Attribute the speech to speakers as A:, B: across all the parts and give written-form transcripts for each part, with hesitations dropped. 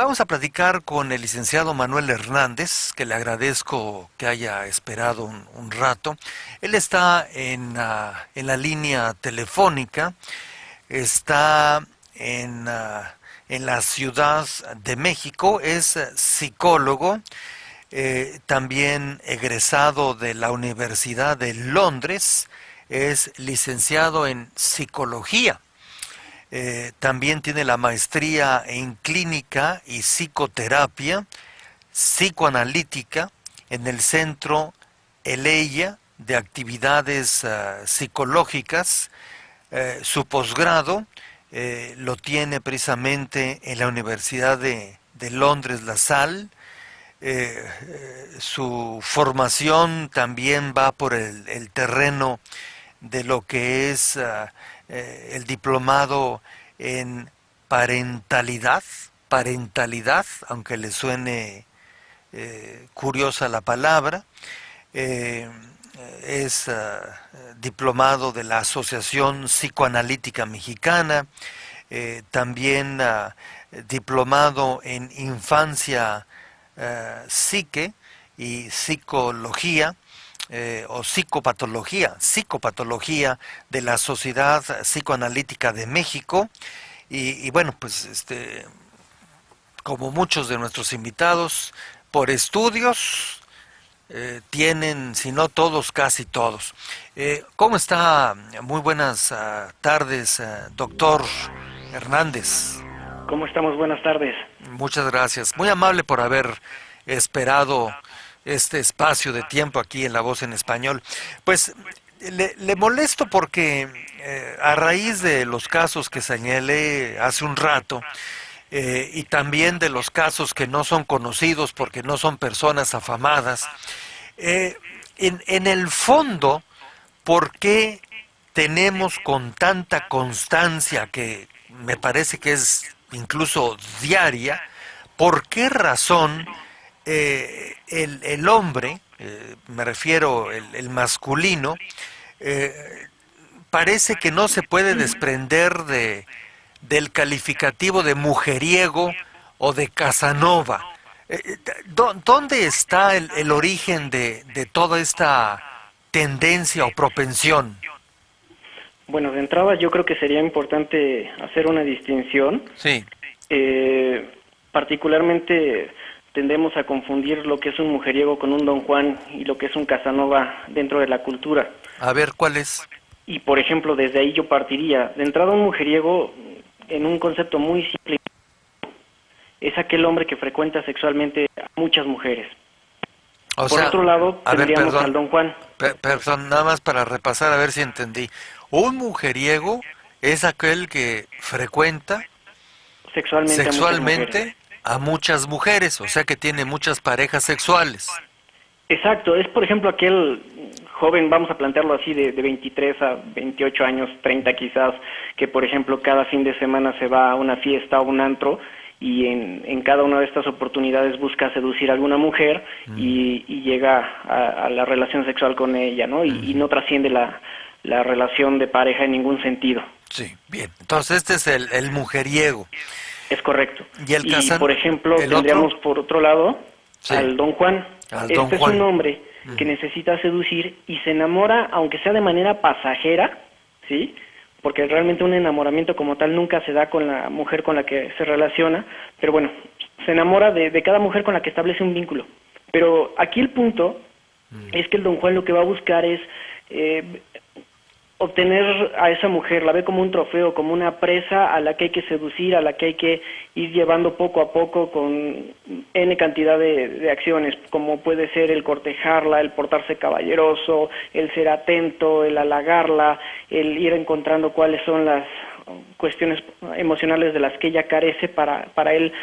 A: Vamos a platicar con el licenciado Manuel Hernández, que le agradezco que haya esperado un rato. Él está en la línea telefónica, está en la Ciudad de México, es psicólogo, también egresado de la Universidad de Londres, es licenciado en psicología. También tiene la maestría en clínica y psicoterapia psicoanalítica en el Centro Eleia de Actividades Psicológicas. Su posgrado lo tiene precisamente en la Universidad de Londres, La Salle. Su formación también va por el terreno de lo que es el diplomado en parentalidad, aunque le suene curiosa la palabra. eh, es diplomado de la Asociación Psicoanalítica Mexicana, también diplomado en infancia, psique y psicología, o psicopatología de la Sociedad Psicoanalítica de México. Y bueno, pues como muchos de nuestros invitados, por estudios tienen, si no todos, casi todos. ¿Cómo está? Muy buenas tardes, doctor Hernández.
B: ¿Cómo estamos? Buenas tardes.
A: Muchas gracias. Muy amable por haber esperado este espacio de tiempo aquí en La Voz en Español. Pues le molesto porque a raíz de los casos que señalé hace un rato, y también de los casos que no son conocidos porque no son personas afamadas, eh, en el fondo, ¿por qué tenemos con tanta constancia, que me parece que es incluso diaria, por qué razón el hombre, me refiero el masculino, eh, parece que no se puede desprender del calificativo de mujeriego o de Casanova? ¿Dónde está el origen de toda esta tendencia o propensión?
B: Bueno, de entrada yo creo que sería importante hacer una distinción.
A: Sí,
B: Particularmente tendemos a confundir lo que es un mujeriego con un Don Juan y lo que es un Casanova dentro de la cultura.
A: a ver cuál es.
B: Y por ejemplo, desde ahí yo partiría. De entrada, un mujeriego, en un concepto muy simple, es aquel hombre que frecuenta sexualmente a muchas mujeres.
A: O
B: Por
A: sea,
B: otro lado,
A: a ver,
B: tendríamos al
A: perdón,
B: Don Juan,
A: perdón, nada más para repasar a ver si entendí. Un mujeriego es aquel que frecuenta
B: sexualmente a muchas mujeres.
A: sexualmente a muchas mujeres, o sea que tiene muchas parejas sexuales.
B: Exacto, es por ejemplo aquel joven, vamos a plantearlo así, de 23 a 28 años, 30 quizás, que por ejemplo cada fin de semana se va a una fiesta o un antro y en cada una de estas oportunidades busca seducir a alguna mujer y llega a la relación sexual con ella, ¿no? Y no trasciende la relación de pareja en ningún sentido.
A: Sí, bien. Entonces este es el mujeriego.
B: Es correcto.
A: ¿Y el
B: Y
A: Casan,
B: por ejemplo
A: el otro?
B: tendríamos por otro lado
A: Sí,
B: al Don Juan.
A: al Don
B: Este es un
A: Juan.
B: hombre que necesita seducir y se enamora, aunque sea de manera pasajera, ¿sí? Porque realmente un enamoramiento como tal nunca se da con la mujer con la que se relaciona, pero bueno, se enamora de cada mujer con la que establece un vínculo. Pero aquí el punto es que el Don Juan lo que va a buscar es eh, obtener a esa mujer, la ve como un trofeo, como una presa a la que hay que seducir, a la que hay que ir llevando poco a poco con N cantidad de acciones, como puede ser el cortejarla, el portarse caballeroso, el ser atento, el halagarla, el ir encontrando cuáles son las cuestiones emocionales de las que ella carece para él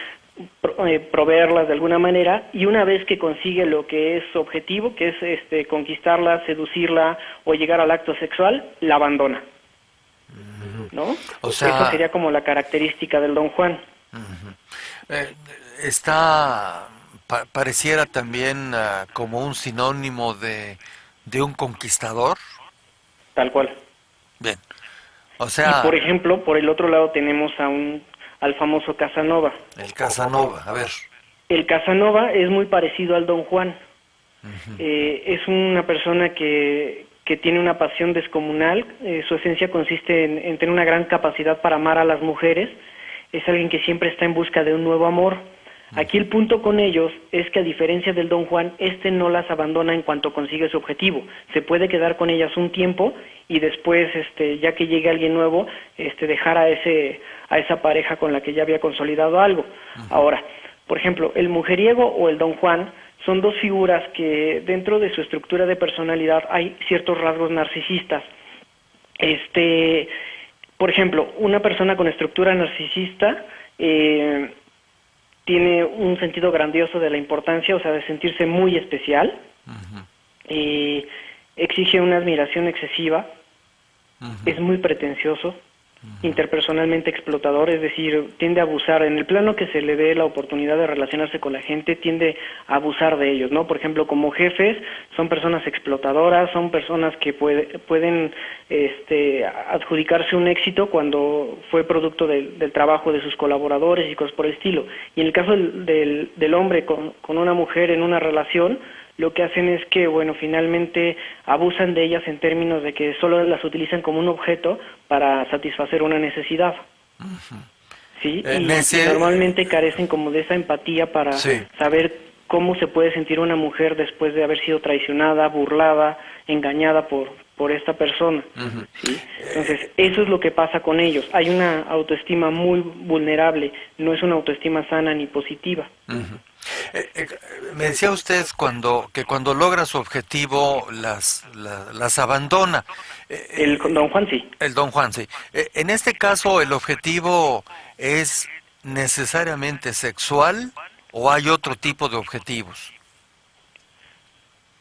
B: proveerlas de alguna manera, y una vez que consigue lo que es su objetivo, que es conquistarla, seducirla o llegar al acto sexual, la abandona, ¿no?
A: O
B: Esa
A: sea,
B: sería como la característica del Don Juan,
A: eh, está, pareciera también como un sinónimo de un conquistador.
B: tal cual.
A: Bien, o
B: Y por
A: sea,
B: ejemplo, por el otro lado tenemos al famoso Casanova.
A: El Casanova, a ver.
B: El Casanova es muy parecido al Don Juan. Es una persona que tiene una pasión descomunal. Su esencia consiste en tener una gran capacidad para amar a las mujeres. Es alguien que siempre está en busca de un nuevo amor. Aquí el punto con ellos es que, a diferencia del Don Juan, no las abandona en cuanto consigue su objetivo. Se puede quedar con ellas un tiempo y después, ya que llegue alguien nuevo, dejar a esa pareja con la que ya había consolidado algo. Ahora, por ejemplo, el mujeriego o el Don Juan son dos figuras que dentro de su estructura de personalidad hay ciertos rasgos narcisistas. Por ejemplo, una persona con estructura narcisista tiene un sentido grandioso de la importancia, o sea, de sentirse muy especial. Exige una admiración excesiva. Es muy pretencioso, interpersonalmente explotador, es decir, tiende a abusar. En el plano que se le dé la oportunidad de relacionarse con la gente, tiende a abusar de ellos, ¿no? Por ejemplo, como jefes, son personas explotadoras, son personas que pueden adjudicarse un éxito cuando fue producto del trabajo de sus colaboradores y cosas por el estilo. Y en el caso del hombre con una mujer en una relación, lo que hacen es que, bueno, finalmente abusan de ellas en términos de que solo las utilizan como un objeto para satisfacer una necesidad. ¿Sí? Y normalmente carecen como de esa empatía para saber cómo se puede sentir una mujer después de haber sido traicionada, burlada, engañada por esta persona. ¿Sí? Entonces, eso es lo que pasa con ellos. Hay una autoestima muy vulnerable, no es una autoestima sana ni positiva.
A: Me decía usted que cuando logra su objetivo las abandona.
B: El Don Juan sí.
A: El Don Juan sí. En este caso, ¿el objetivo es necesariamente sexual o hay otro tipo de objetivos?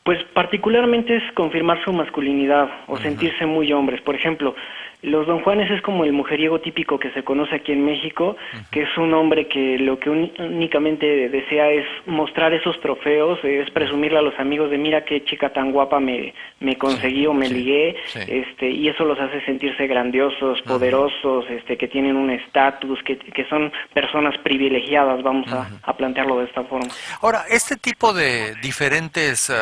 B: Pues particularmente es confirmar su masculinidad o sentirse muy hombres. Por ejemplo, los Don Juanes es como el mujeriego típico que se conoce aquí en México, que es un hombre que lo que únicamente desea es mostrar esos trofeos, es presumirle a los amigos de mira qué chica tan guapa me conseguí o me ligué, y eso los hace sentirse grandiosos, poderosos, que tienen un estatus, que son personas privilegiadas, vamos a plantearlo de esta forma.
A: Ahora, este tipo de diferentes,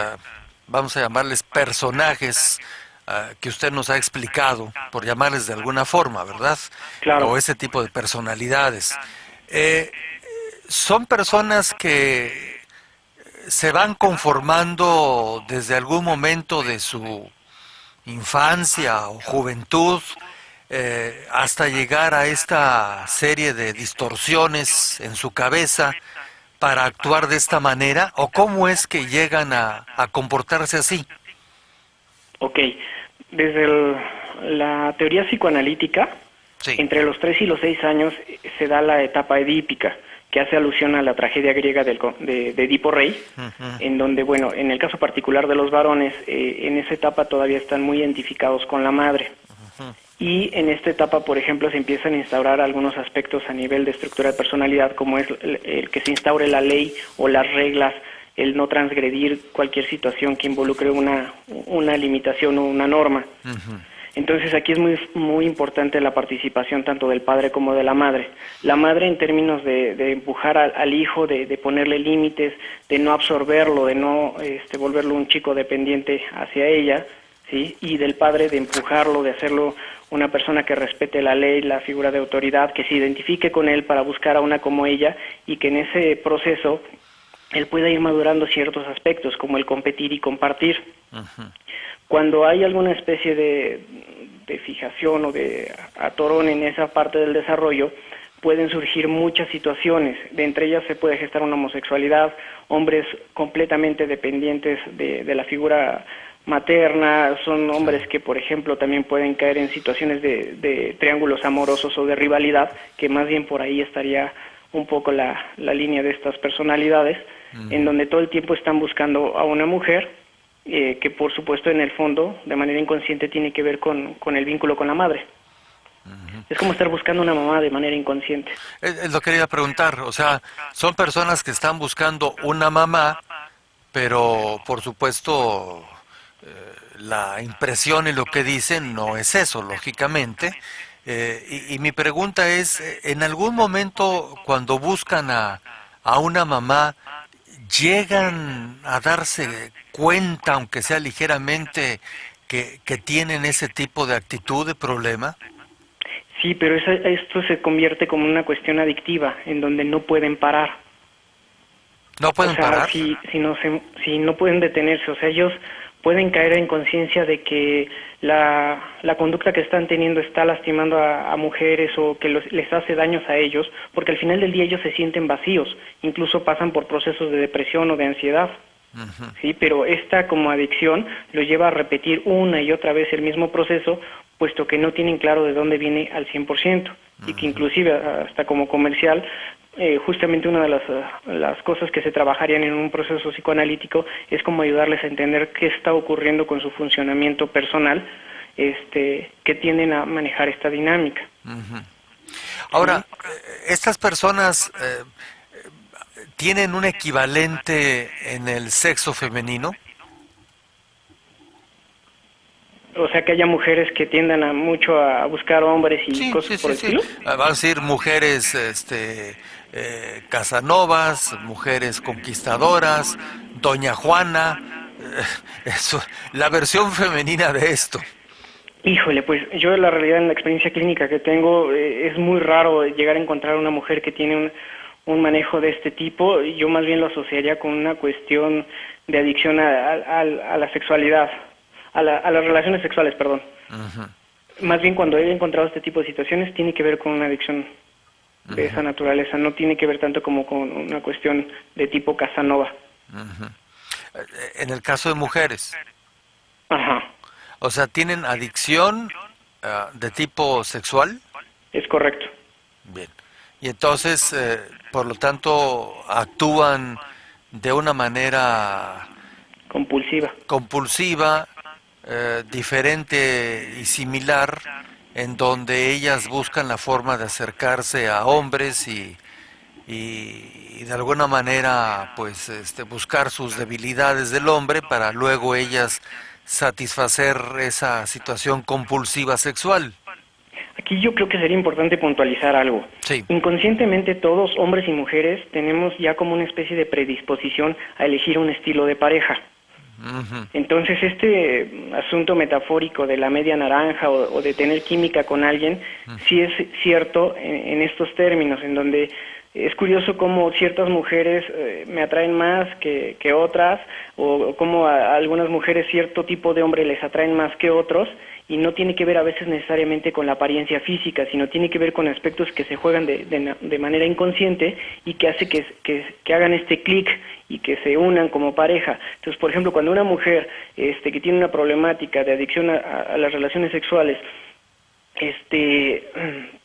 A: vamos a llamarles personajes, que usted nos ha explicado, por llamarles de alguna forma, ¿verdad?
B: Claro.
A: O ese tipo de personalidades. Son personas que se van conformando desde algún momento de su infancia o juventud hasta llegar a esta serie de distorsiones en su cabeza para actuar de esta manera, o cómo es que llegan a comportarse así.
B: Ok, desde la teoría psicoanalítica, entre los 3 y los 6 años se da la etapa edípica, que hace alusión a la tragedia griega de Edipo Rey, en donde, bueno, en el caso particular de los varones, en esa etapa todavía están muy identificados con la madre. Y en esta etapa, por ejemplo, se empiezan a instaurar algunos aspectos a nivel de estructura de personalidad, como es el que se instaure la ley o las reglas, el no transgredir cualquier situación que involucre una limitación o una norma. Entonces aquí es muy importante la participación tanto del padre como de la madre. La madre en términos de empujar al hijo, de ponerle límites, de no absorberlo, de no volverlo un chico dependiente hacia ella, ¿sí? Y del padre de empujarlo, de hacerlo una persona que respete la ley, la figura de autoridad, que se identifique con él para buscar a una como ella, y que en ese proceso él pueda ir madurando ciertos aspectos, como el competir y compartir. Cuando hay alguna especie de fijación o de atorón en esa parte del desarrollo, pueden surgir muchas situaciones. De entre ellas se puede gestar una homosexualidad, hombres completamente dependientes de la figura materna, son hombres que, por ejemplo, también pueden caer en situaciones de triángulos amorosos o de rivalidad, que más bien por ahí estaría un poco la línea de estas personalidades, en donde todo el tiempo están buscando a una mujer, que por supuesto en el fondo, de manera inconsciente, tiene que ver con el vínculo con la madre. Es como estar buscando una mamá de manera inconsciente.
A: Es lo que quería preguntar, o sea, son personas que están buscando una mamá, pero por supuesto la impresión y lo que dicen no es eso, lógicamente. Y mi pregunta es, ¿en algún momento cuando buscan a una mamá, llegan a darse cuenta, aunque sea ligeramente, que tienen ese tipo de actitud de problema?
B: Sí, pero esto se convierte como una cuestión adictiva, en donde no pueden parar.
A: ¿No
B: O
A: pueden
B: sea,
A: parar?
B: si no pueden detenerse, o sea, ellos pueden caer en conciencia de que la conducta que están teniendo está lastimando a mujeres o que les hace daños a ellos, porque al final del día ellos se sienten vacíos, incluso pasan por procesos de depresión o de ansiedad.
A: Ujú,
B: Sí, pero esta como adicción los lleva a repetir una y otra vez el mismo proceso, puesto que no tienen claro de dónde viene al 100%, y que
A: ujú.
B: inclusive hasta como comercial, justamente una de las cosas que se trabajarían en un proceso psicoanalítico es como ayudarles a entender qué está ocurriendo con su funcionamiento personal, que tienden a manejar esta dinámica.
A: Ahora,
B: ¿Sí?
A: estas personas tienen un equivalente en el sexo femenino.
B: O sea, que haya mujeres que tiendan a mucho a buscar hombres y
A: Sí,
B: cosas
A: sí,
B: por
A: sí,
B: el
A: sí.
B: estilo.
A: Va a decir mujeres, Casanovas, mujeres conquistadoras, Doña Juana, eso, la versión femenina de esto.
B: Híjole, pues yo la realidad en la experiencia clínica que tengo es muy raro llegar a encontrar una mujer que tiene un manejo de este tipo. Yo más bien lo asociaría con una cuestión de adicción a la sexualidad, a las relaciones sexuales, perdón.
A: Ujú,
B: Más bien cuando he encontrado este tipo de situaciones tiene que ver con una adicción de
A: ujú,
B: esa naturaleza, no tiene que ver tanto como con una cuestión de tipo Casanova.
A: ujú. En el caso de mujeres,
B: Ajá,
A: o sea, tienen adicción de tipo sexual.
B: es correcto,
A: Bien. Y entonces, por lo tanto, actúan de una manera
B: compulsiva.
A: compulsiva, diferente y similar, en donde ellas buscan la forma de acercarse a hombres y de alguna manera, pues, buscar sus debilidades del hombre para luego ellas satisfacer esa situación compulsiva sexual.
B: Aquí yo creo que sería importante puntualizar algo.
A: Sí.
B: Inconscientemente todos, hombres y mujeres, tenemos ya como una especie de predisposición a elegir un estilo de pareja.
A: Ujú,
B: Entonces este asunto metafórico de la media naranja o de tener química con alguien, sí es cierto en estos términos, en donde es curioso cómo ciertas mujeres me atraen más que otras, o cómo a algunas mujeres cierto tipo de hombre les atraen más que otros, y no tiene que ver a veces necesariamente con la apariencia física, sino tiene que ver con aspectos que se juegan de manera inconsciente y que hace que hagan este clic y que se unan como pareja. Entonces, por ejemplo, cuando una mujer que tiene una problemática de adicción a las relaciones sexuales,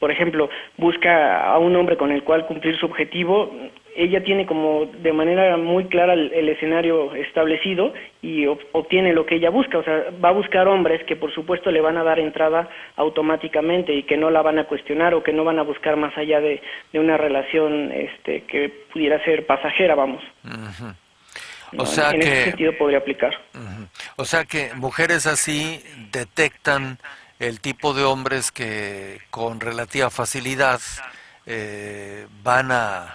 B: por ejemplo, busca a un hombre con el cual cumplir su objetivo, ella tiene como de manera muy clara el escenario establecido y obtiene lo que ella busca, o sea, va a buscar hombres que por supuesto le van a dar entrada automáticamente y que no la van a cuestionar o que no van a buscar más allá de una relación que pudiera ser pasajera, vamos,
A: ujú. O
B: ¿no?
A: sea
B: En ese
A: que
B: sentido podría aplicar.
A: Ujú. O sea que mujeres así detectan el tipo de hombres que con relativa facilidad van a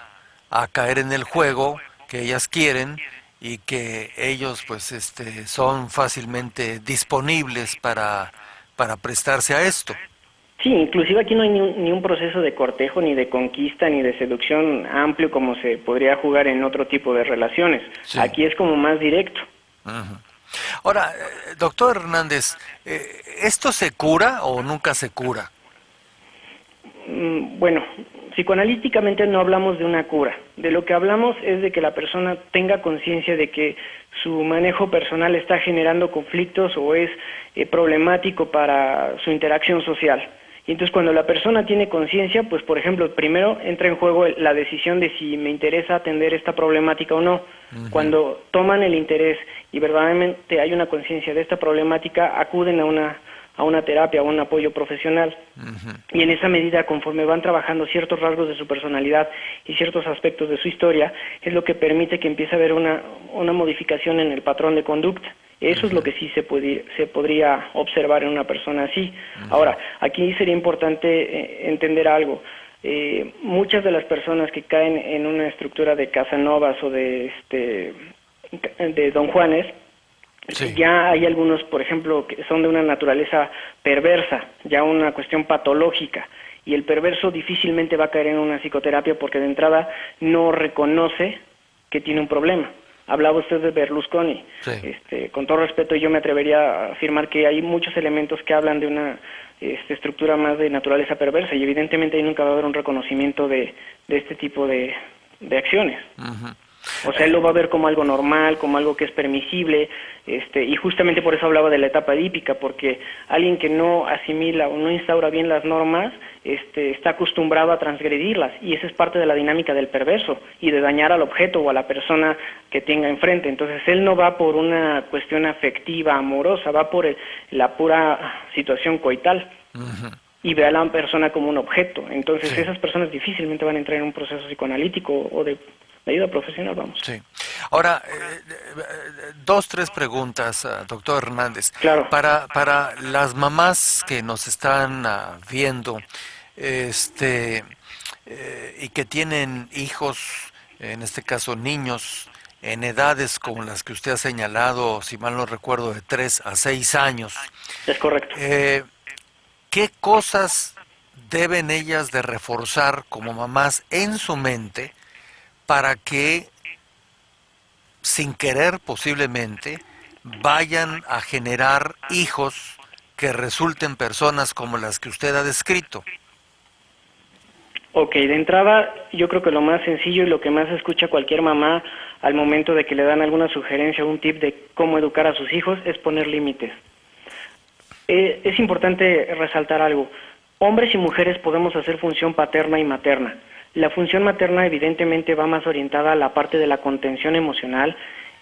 A: caer en el juego que ellas quieren y que ellos pues son fácilmente disponibles para prestarse a esto.
B: Sí, inclusive aquí no hay ni un proceso de cortejo, ni de conquista, ni de seducción amplio como se podría jugar en otro tipo de relaciones.
A: Sí.
B: Aquí es como más directo.
A: Ujú. Ahora, doctor Hernández, ¿esto se cura o nunca se cura?
B: Bueno, psicoanalíticamente no hablamos de una cura. De lo que hablamos es de que la persona tenga conciencia de que su manejo personal está generando conflictos o es problemático para su interacción social. Y entonces cuando la persona tiene conciencia, pues por ejemplo, primero entra en juego la decisión de si me interesa atender esta problemática o no.
A: Ujú,
B: Cuando toman el interés y verdaderamente hay una conciencia de esta problemática, acuden a una terapia, a un apoyo profesional.
A: ujú,
B: Y en esa medida, conforme van trabajando ciertos rasgos de su personalidad y ciertos aspectos de su historia, es lo que permite que empiece a haber una modificación en el patrón de conducta. Eso es lo que sí se podría observar en una persona así. Ahora, aquí sería importante entender algo. Muchas de las personas que caen en una estructura de Casanovas o de Don Juanes,
A: Sí.
B: ya hay algunos, por ejemplo, que son de una naturaleza perversa, ya una cuestión patológica, y el perverso difícilmente va a caer en una psicoterapia porque de entrada no reconoce que tiene un problema. Hablaba usted de Berlusconi.
A: Sí.
B: Con todo respeto, yo me atrevería a afirmar que hay muchos elementos que hablan de una estructura más de naturaleza perversa, y evidentemente ahí nunca va a haber un reconocimiento de este tipo de acciones.
A: Ujú.
B: O sea, él lo va a ver como algo normal, como algo que es permisible, y justamente por eso hablaba de la etapa edípica, porque alguien que no asimila o no instaura bien las normas, está acostumbrado a transgredirlas, y esa es parte de la dinámica del perverso, y de dañar al objeto o a la persona que tenga enfrente. Entonces, él no va por una cuestión afectiva, amorosa, va por la pura situación coital.
A: Ujú.
B: Y ve a la persona como un objeto. Entonces,
A: Sí.
B: esas personas difícilmente van a entrar en un proceso psicoanalítico o de ayuda profesional, vamos.
A: Sí. Ahora, dos, tres preguntas, doctor Hernández.
B: Claro.
A: Para las mamás que nos están viendo, este, y que tienen hijos, en este caso niños, en edades como las que usted ha señalado, si mal no recuerdo, de 3 a 6 años,
B: Es correcto.
A: ¿qué cosas deben ellas de reforzar como mamás en su mente para que sin querer posiblemente, vayan a generar hijos que resulten personas como las que usted ha descrito?
B: Ok, de entrada, yo creo que lo más sencillo y lo que más escucha cualquier mamá al momento de que le dan alguna sugerencia o un tip de cómo educar a sus hijos es poner límites. Es importante resaltar algo. Hombres y mujeres podemos hacer función paterna y materna. La función materna evidentemente va más orientada a la parte de la contención emocional,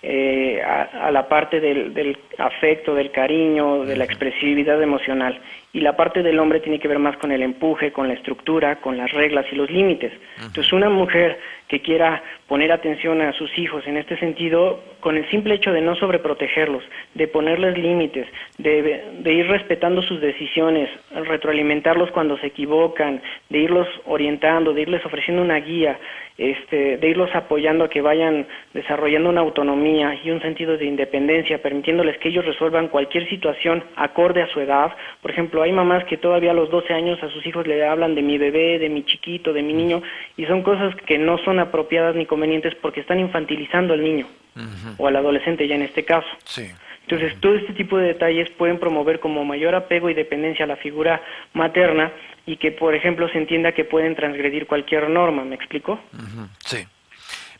B: a la parte del afecto, del cariño, de la expresividad emocional. Y la parte del hombre tiene que ver más con el empuje, con la estructura, con las reglas y los límites. Entonces, una mujer que quiera poner atención a sus hijos en este sentido, con el simple hecho de no sobreprotegerlos, de ponerles límites, de ir respetando sus decisiones, retroalimentarlos cuando se equivocan, de irlos orientando, de irles ofreciendo una guía, de irlos apoyando a que vayan desarrollando una autonomía y un sentido de independencia, permitiéndoles que ellos resuelvan cualquier situación acorde a su edad. Por ejemplo, hay mamás que todavía a los 12 años a sus hijos le hablan de mi bebé, de mi chiquito, de mi niño, y son cosas que no son apropiadas ni convenientes porque están infantilizando al niño o al adolescente ya en este caso.
A: Sí.
B: Entonces, todo este tipo de detalles pueden promover como mayor apego y dependencia a la figura materna, y que, por ejemplo, se entienda que pueden transgredir cualquier norma, ¿me explico?
A: Sí.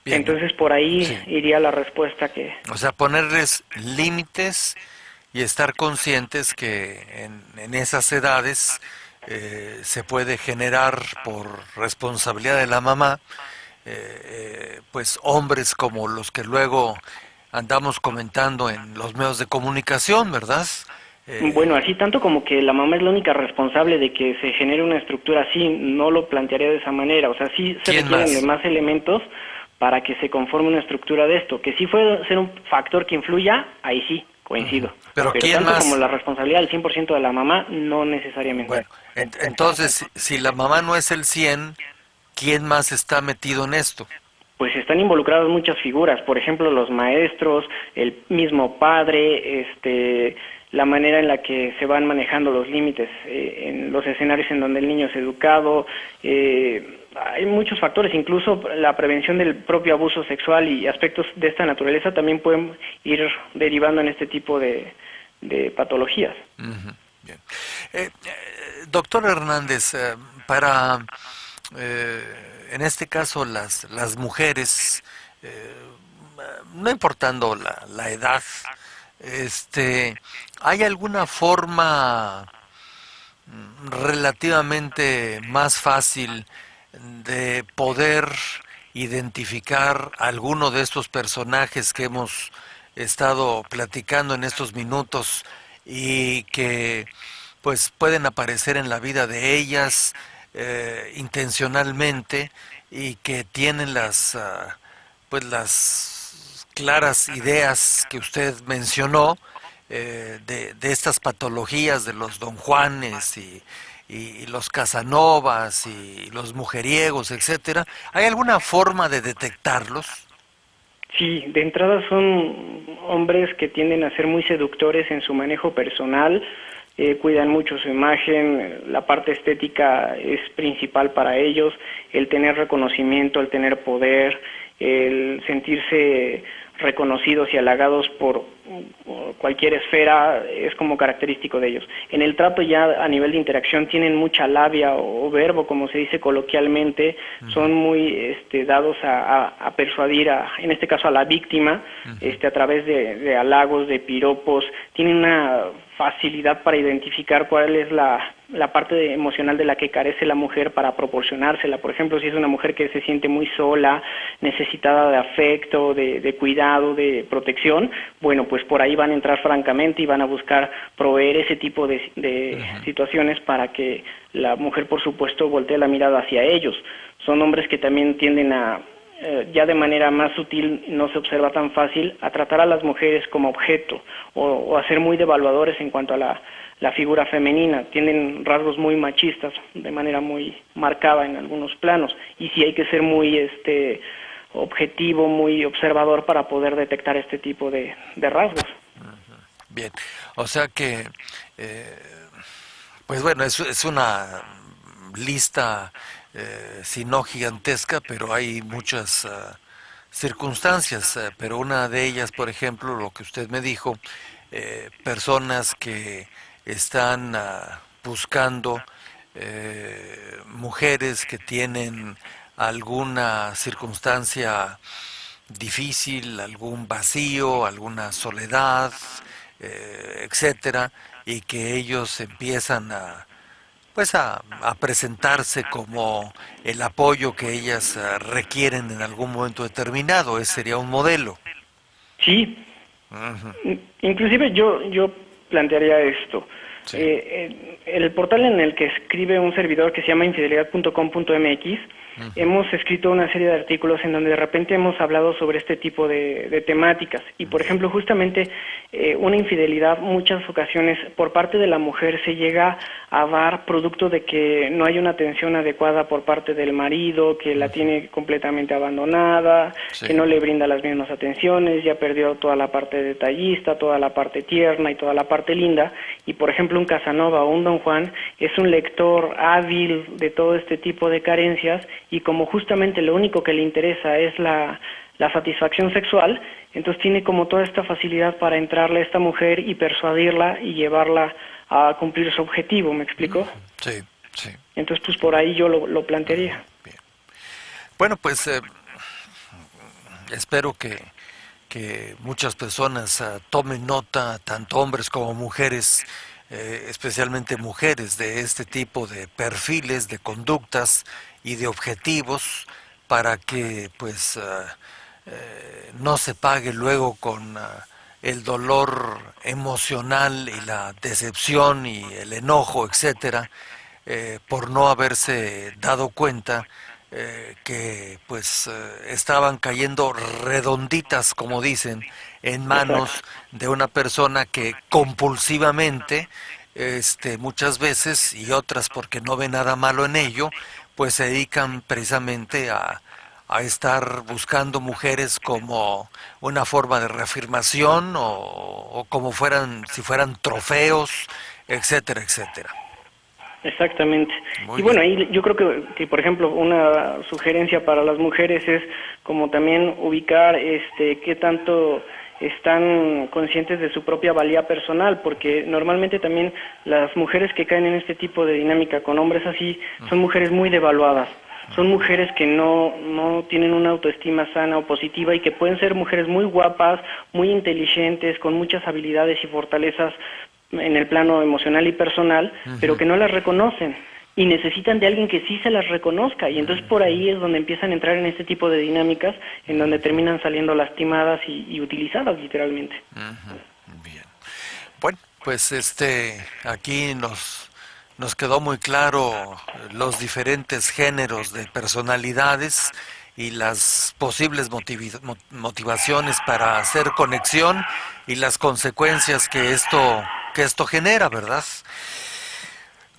A: Bien.
B: Entonces, por ahí
A: Sí.
B: iría la respuesta que...
A: O sea, ponerles límites y estar conscientes que en esas edades se puede generar por responsabilidad de la mamá, pues hombres como los que luego andamos comentando en los medios de comunicación, ¿verdad?
B: Bueno, así tanto como que la mamá es la única responsable de que se genere una estructura así, no lo plantearía de esa manera. O sea, sí se
A: ¿Quién
B: requieren
A: más?
B: de más elementos para que se conforme una estructura de esto. Que sí puede ser un factor que influya, ahí sí, coincido.
A: Pero ¿quién
B: tanto como
A: más?
B: la responsabilidad del 100% de la mamá, no necesariamente.
A: Bueno, entonces, si la mamá no es el 100, ¿quién más está metido en esto?
B: Pues están involucradas muchas figuras, por ejemplo, los maestros, el mismo padre, la manera en la que se van manejando los límites en los escenarios en donde el niño es educado. Hay muchos factores, incluso la prevención del propio abuso sexual y aspectos de esta naturaleza también pueden ir derivando en este tipo de patologías.
A: Bien. Doctor Hernández, para, en este caso, las mujeres, no importando la edad, ¿hay alguna forma relativamente más fácil de poder identificar alguno de estos personajes que hemos estado platicando en estos minutos y que pues pueden aparecer en la vida de ellas intencionalmente y que tienen pues las claras ideas que usted mencionó, de estas patologías de los Don Juanes y los Casanovas y los mujeriegos, etcétera, ¿hay alguna forma de detectarlos?
B: Sí, de entrada son hombres que tienden a ser muy seductores en su manejo personal, cuidan mucho su imagen, la parte estética es principal para ellos, el tener reconocimiento, el tener poder, el sentirse reconocidos y halagados por cualquier esfera es como característico de ellos. En el trato ya a nivel de interacción tienen mucha labia o verbo, como se dice coloquialmente, son muy dados a persuadir, en este caso a la víctima, a través de halagos, de piropos, tienen una facilidad para identificar cuál es la parte emocional de la que carece la mujer para proporcionársela. Por ejemplo, si es una mujer que se siente muy sola, necesitada de afecto, de cuidado, de protección, bueno, pues por ahí van a entrar francamente y van a buscar proveer ese tipo de situaciones para que la mujer, por supuesto, voltee la mirada hacia ellos. Son hombres que también tienden a ya de manera más sutil, no se observa tan fácil, a tratar a las mujeres como objeto o a ser muy devaluadores en cuanto a la figura femenina. Tienen rasgos muy machistas de manera muy marcada en algunos planos y sí hay que ser muy objetivo, muy observador para poder detectar este tipo de rasgos.
A: Bien, o sea que, pues bueno, es una lista, si no gigantesca, pero hay muchas circunstancias, pero una de ellas, por ejemplo, lo que usted me dijo, personas que están buscando mujeres que tienen alguna circunstancia difícil, algún vacío, alguna soledad, etcétera, y que ellos empiezan a presentarse como el apoyo que ellas requieren en algún momento determinado. Ese sería un modelo.
B: Sí,
A: Ujú.
B: inclusive yo plantearía esto.
A: Sí.
B: El portal en el que escribe un servidor que se llama infidelidad.com.mx, hemos escrito una serie de artículos en donde de repente hemos hablado sobre este tipo de temáticas. Y por ejemplo, justamente una infidelidad muchas ocasiones por parte de la mujer se llega a dar producto de que no hay una atención adecuada por parte del marido, que la tiene completamente abandonada,
A: Sí.
B: que no le brinda las mismas atenciones, ya perdió toda la parte detallista, toda la parte tierna y toda la parte linda. Y por ejemplo, un Casanova o un Don Juan es un lector hábil de todo este tipo de carencias y como justamente lo único que le interesa es la satisfacción sexual, entonces tiene como toda esta facilidad para entrarle a esta mujer y persuadirla y llevarla a cumplir su objetivo, ¿me explico?
A: Sí, sí.
B: Entonces pues por ahí yo lo plantearía.
A: Bien. Bueno, pues espero que muchas personas tomen nota, tanto hombres como mujeres, especialmente mujeres, de este tipo de perfiles, de conductas y de objetivos para que pues no se pague luego con el dolor emocional y la decepción y el enojo, etcétera, por no haberse dado cuenta que pues estaban cayendo redonditas, como dicen, en
B: Exacto.
A: manos de una persona que compulsivamente, muchas veces y otras porque no ve nada malo en ello, pues se dedican precisamente a estar buscando mujeres como una forma de reafirmación o como fueran, si fueran trofeos, etcétera, etcétera.
B: Exactamente.
A: Muy
B: Y bueno,
A: bien.
B: ahí yo creo que, por ejemplo, una sugerencia para las mujeres es como también ubicar qué tanto están conscientes de su propia valía personal, porque normalmente también las mujeres que caen en este tipo de dinámica con hombres así son mujeres muy devaluadas. Son mujeres que no tienen una autoestima sana o positiva y que pueden ser mujeres muy guapas, muy inteligentes, con muchas habilidades y fortalezas en el plano emocional y personal, pero que no las reconocen y necesitan de alguien que sí se las reconozca y entonces por ahí es donde empiezan a entrar en este tipo de dinámicas en donde terminan saliendo lastimadas y utilizadas literalmente.
A: Bien. Bueno, pues aquí nos quedó muy claro los diferentes géneros de personalidades y las posibles motivaciones para hacer conexión y las consecuencias que esto genera, ¿verdad?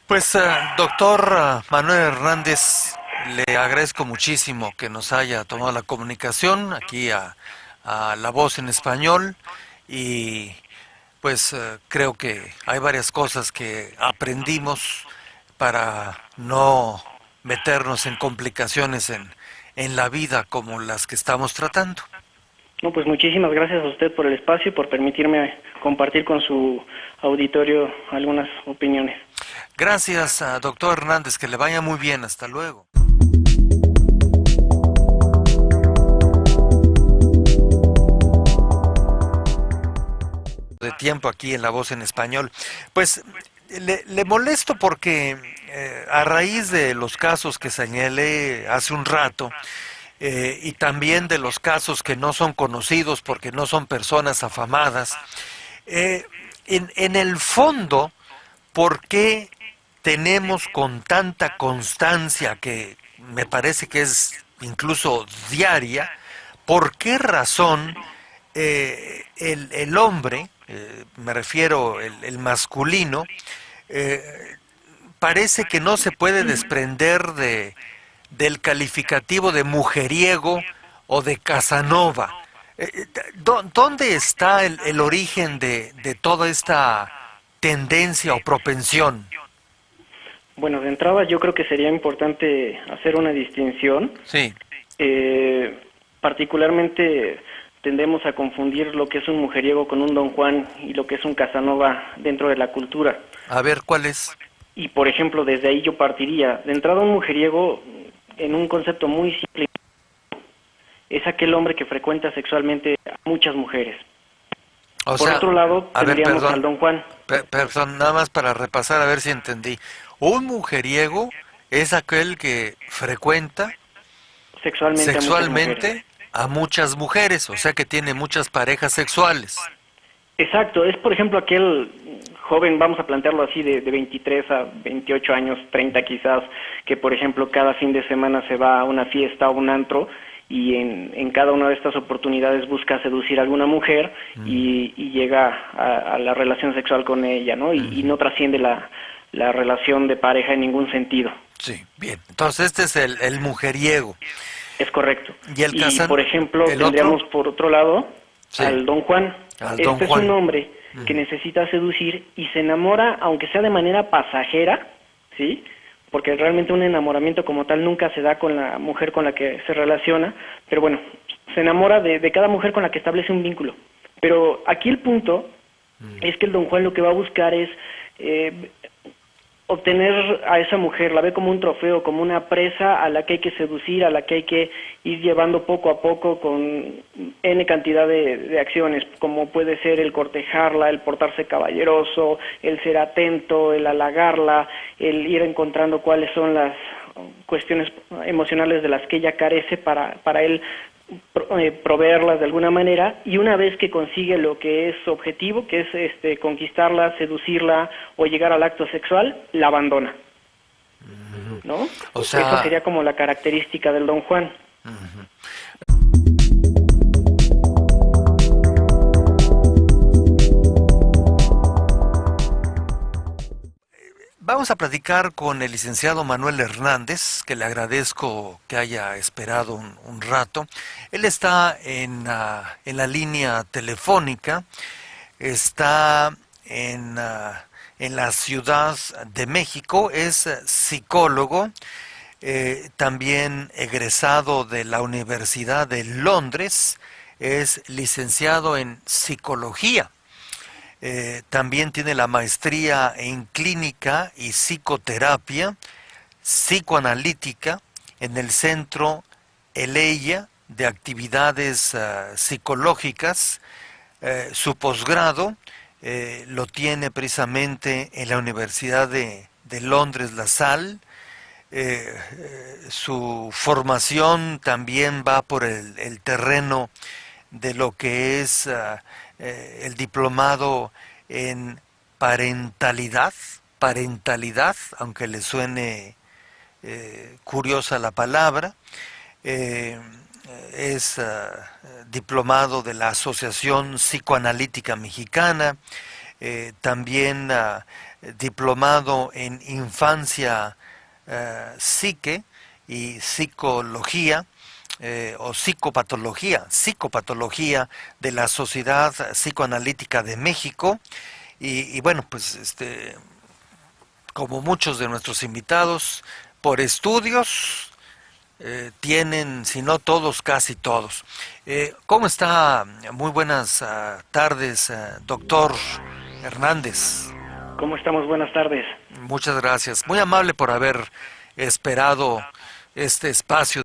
A: Pues, doctor Manuel Hernández, le agradezco muchísimo que nos haya tomado la comunicación aquí a La Voz en Español y pues creo que hay varias cosas que aprendimos para no meternos en complicaciones en la vida como las que estamos tratando.
B: No, pues muchísimas gracias a usted por el espacio y por permitirme compartir con su auditorio algunas opiniones.
A: Gracias, doctor Hernández, que le vaya muy bien, hasta luego. De tiempo aquí en La Voz en Español. Pues le molesto porque a raíz de los casos que señalé hace un rato, y también de los casos que no son conocidos porque no son personas afamadas, eh, en el fondo, ¿por qué tenemos con tanta constancia, que me parece que es incluso diaria, por qué razón el hombre, me refiero el masculino, eh, parece que no se puede desprender del calificativo de mujeriego o de Casanova? ¿Dónde está el origen de toda esta tendencia o propensión?
B: Bueno, de entrada yo creo que sería importante hacer una distinción.
A: Sí,
B: Eh, Particularmente tendemos a confundir lo que es un mujeriego con un Don Juan y lo que es un Casanova dentro de la cultura.
A: a ver cuál es.
B: Y por ejemplo, desde ahí yo partiría. De entrada, un mujeriego, en un concepto muy simple, es aquel hombre que frecuenta sexualmente a muchas mujeres.
A: O
B: Por
A: sea,
B: otro lado,
A: a ver,
B: tendríamos al
A: perdón,
B: Don Juan,
A: perdón, nada más para repasar a ver si entendí. Un mujeriego es aquel que frecuenta
B: sexualmente a muchas mujeres.
A: sexualmente a muchas mujeres, o sea que tiene muchas parejas sexuales.
B: Exacto, es por ejemplo aquel joven, vamos a plantearlo así, de 23 a 28 años, 30 quizás, que por ejemplo cada fin de semana se va a una fiesta o un antro y en cada una de estas oportunidades busca seducir a alguna mujer y llega a la relación sexual con ella, ¿no? Y no trasciende la relación de pareja en ningún sentido.
A: Sí, bien. Entonces este es el mujeriego.
B: Es correcto.
A: ¿Y el
B: Y
A: Casan,
B: por ejemplo
A: el otro?
B: tendríamos por otro lado
A: Sí,
B: al Don Juan.
A: al Don
B: Este es un
A: Juan.
B: hombre que necesita seducir y se enamora, aunque sea de manera pasajera, ¿sí? Porque realmente un enamoramiento como tal nunca se da con la mujer con la que se relaciona, pero bueno, se enamora de cada mujer con la que establece un vínculo. Pero aquí el punto es que el Don Juan lo que va a buscar es obtener a esa mujer, la ve como un trofeo, como una presa a la que hay que seducir, a la que hay que ir llevando poco a poco con N cantidad de acciones, como puede ser el cortejarla, el portarse caballeroso, el ser atento, el halagarla, el ir encontrando cuáles son las cuestiones emocionales de las que ella carece para él proveerlas de alguna manera, y una vez que consigue lo que es su objetivo, que es conquistarla, seducirla o llegar al acto sexual, la abandona, ¿no?
A: O
B: Esa
A: sea,
B: sería como la característica del Don Juan.
A: vamos a platicar con el licenciado Manuel Hernández, que le agradezco que haya esperado un rato. Él está en la línea telefónica, está en la Ciudad de México, es psicólogo, también egresado de la Universidad de Londres, es licenciado en psicología. También tiene la maestría en clínica y psicoterapia psicoanalítica en el Centro Eleya de Actividades Psicológicas. Su posgrado lo tiene precisamente en la Universidad de Londres, La Salle. Su formación también va por el terreno de lo que es el diplomado en parentalidad, aunque le suene curiosa la palabra. eh, es diplomado de la Asociación Psicoanalítica Mexicana, también diplomado en infancia, psique y psicología, o psicopatología de la Sociedad Psicoanalítica de México. Y bueno, pues como muchos de nuestros invitados, por estudios tienen, si no todos, casi todos. ¿Cómo está? Muy buenas tardes, doctor Hernández.
B: ¿Cómo estamos? Buenas tardes.
A: Muchas gracias. Muy amable por haber esperado este espacio.